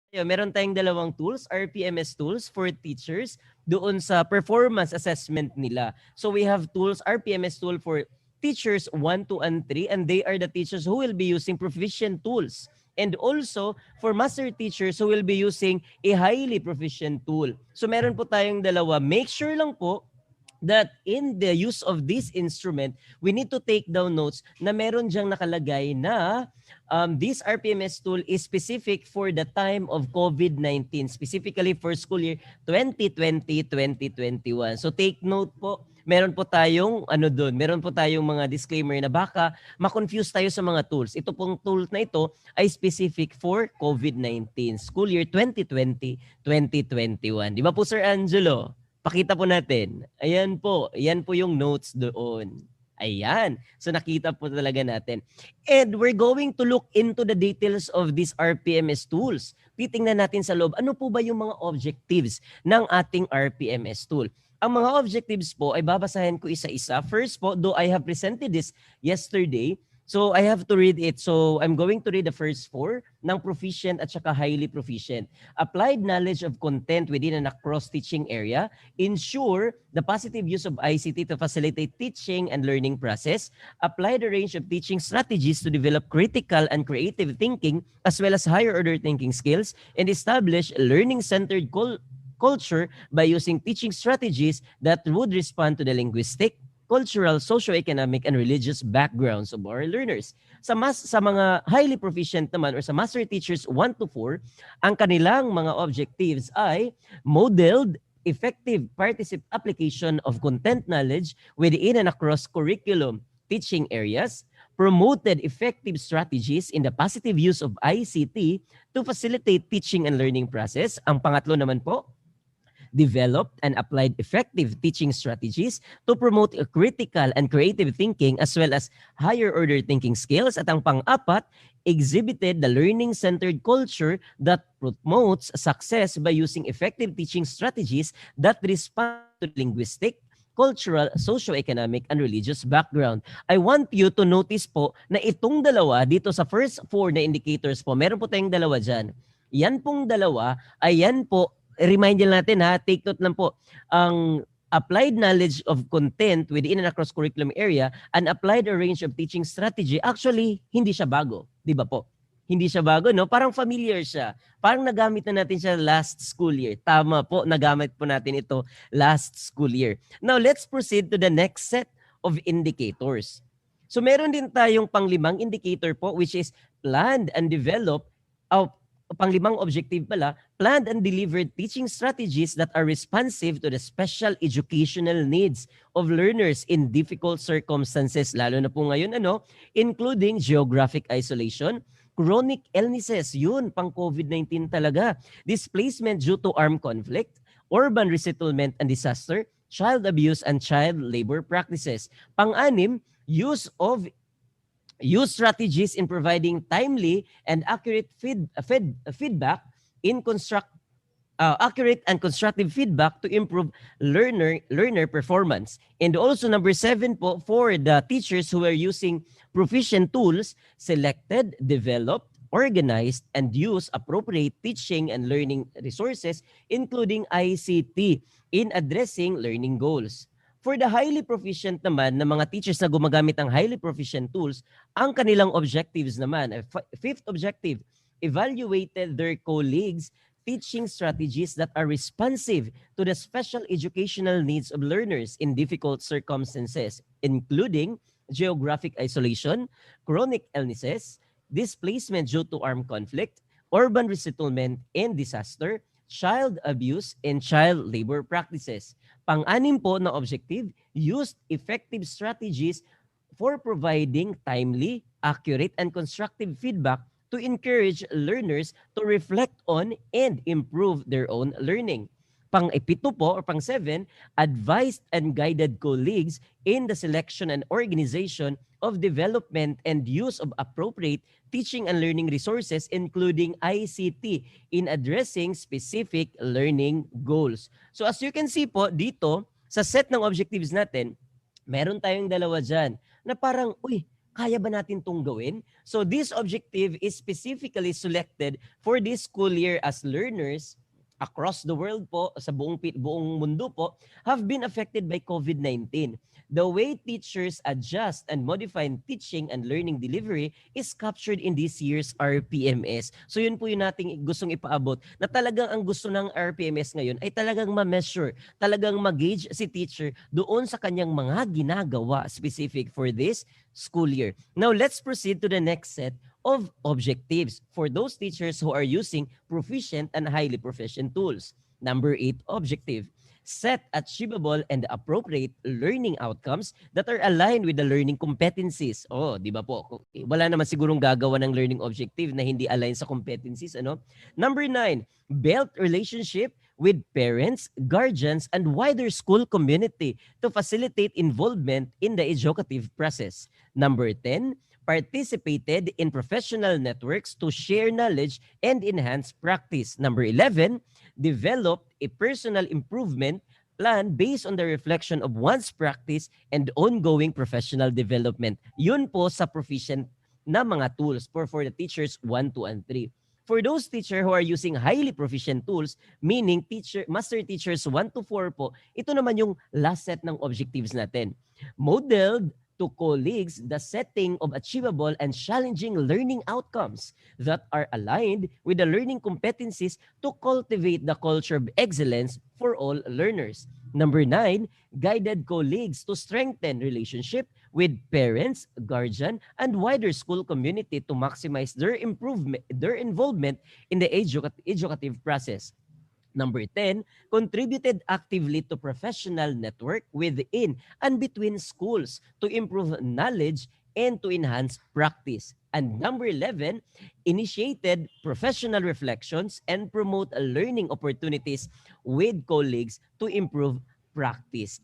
Meron tayong dalawang tools, RPMS tools for teachers doon sa performance assessment nila. So we have tools, RPMS tool for teachers 1, 2, and 3, and they are the teachers who will be using proficient tools. And also, for master teachers who will be using a highly proficient tool. So meron po tayong dalawa. Make sure lang po that in the use of this instrument, we need to take down notes na meron diyang nakalagay na this RPMS tool is specific for the time of COVID-19, specifically for school year 2020-2021. So take note po, meron po tayong doon, meron po tayong mga disclaimer na baka ma-confuse tayo sa mga tools. Ito pong tool na ito ay specific for COVID-19, school year 2020-2021. Di ba po, Sir Angelo? Pakita po natin. Ayan po. Ayan po yung notes doon. Ayan. So nakita po talaga natin. And we're going to look into the details of these RPMS tools. Titingnan natin sa loob, ano po ba yung mga objectives ng ating RPMS tool? Ang mga objectives po ay babasahin ko isa-isa. First po, though I have presented this yesterday, so I have to read it. So I'm going to read the first 4 ng proficient at saka highly proficient. Applied knowledge of content within and across teaching area. Ensure the positive use of ICT to facilitate teaching and learning process. Apply the range of teaching strategies to develop critical and creative thinking as well as higher order thinking skills. And establish learning-centered culture by using teaching strategies that would respond to the linguistic, cultural, socio-economic, and religious backgrounds of our learners. Sa mga highly proficient naman or sa master teachers 1 to 4, ang kanilang mga objectives ay modeled effective application of content knowledge within and across curriculum teaching areas, promoted effective strategies in the positive use of ICT to facilitate teaching and learning process. Ang pangatlo naman po, developed and applied effective teaching strategies to promote a critical and creative thinking as well as higher order thinking skills. At ang pang-apat, exhibited the learning-centered culture that promotes success by using effective teaching strategies that respond to linguistic, cultural, socio-economic, and religious background. I want you to notice po na itong dalawa dito sa first 4 na indicators po, meron po tayong dalawa dyan. Yan pong dalawa, ayan po, remind natin ha, take note lang po, ang applied knowledge of content within and across curriculum area and applied a range of teaching strategy, actually, hindi siya bago. Di ba po? Hindi siya bago, no? Parang familiar siya. Parang nagamit na natin siya last school year. Tama po, nagamit po natin ito last school year. Now, let's proceed to the next set of indicators. So, meron din tayong pang-5 indicator po, which is planned and developed pang-5 objective pala, planned and delivered teaching strategies that are responsive to the special educational needs of learners in difficult circumstances, lalo na po ngayon, including geographic isolation, chronic illnesses, yun, pang COVID-19 talaga, displacement due to armed conflict, urban resettlement and disaster, child abuse and child labor practices. Pang-6, use strategies in providing timely and accurate feedback in accurate and constructive feedback to improve learner performance. And also number 7 po, for the teachers who are using proficient tools, selected, developed, organized, and use appropriate teaching and learning resources, including ICT, in addressing learning goals. For the highly proficient naman, na mga teachers na gumagamit ng highly proficient tools, ang kanilang objectives naman, 5th objective, evaluated their colleagues' teaching strategies that are responsive to the special educational needs of learners in difficult circumstances, including geographic isolation, chronic illnesses, displacement due to armed conflict, urban resettlement and disaster, child abuse, and child labor practices. Pang-6 po na objective, used effective strategies for providing timely, accurate, and constructive feedback to encourage learners to reflect on and improve their own learning. Pang-7 po, or pang-7, advised and guided colleagues in the selection and organization of development and use of appropriate teaching and learning resources, including ICT, in addressing specific learning goals. So as you can see po, dito, sa set ng objectives natin, meron tayong dalawa dyan na parang, kaya ba natin itong gawin? So this objective is specifically selected for this school year as learners across the world po, sa buong mundo po, have been affected by COVID-19. The way teachers adjust and modify teaching and learning delivery is captured in this year's RPMS. So yun po yung nating gustong ipaabot, na talagang ang gusto ng RPMS ngayon ay talagang ma-measure, talagang mag-gauge si teacher doon sa kanyang mga ginagawa specific for this school year. Now let's proceed to the next set of objectives for those teachers who are using proficient and highly proficient tools. Number 8 objective, set achievable and appropriate learning outcomes that are aligned with the learning competencies. Oh, di ba po? Wala naman sigurong gagawa ng learning objective na hindi align sa competencies, ano? Number 9, build relationship with parents, guardians, and wider school community to facilitate involvement in the educative process. Number 10, participated in professional networks to share knowledge and enhance practice. Number 11, developed a personal improvement plan based on the reflection of one's practice and ongoing professional development. Yun po sa proficient na mga tools for the teachers 1, 2, and 3. For those teachers who are using highly proficient tools, meaning master teachers 1 to 4 po, ito naman yung last set ng objectives natin. Modeled to colleagues the setting of achievable and challenging learning outcomes that are aligned with the learning competencies to cultivate the culture of excellence for all learners. Number 9, guided colleagues to strengthen relationship with parents, guardian, and wider school community to maximize their involvement in the educative process. Number 10, contributed actively to professional network within and between schools to improve knowledge and to enhance practice. And number 11, initiated professional reflections and promote learning opportunities with colleagues to improve practice.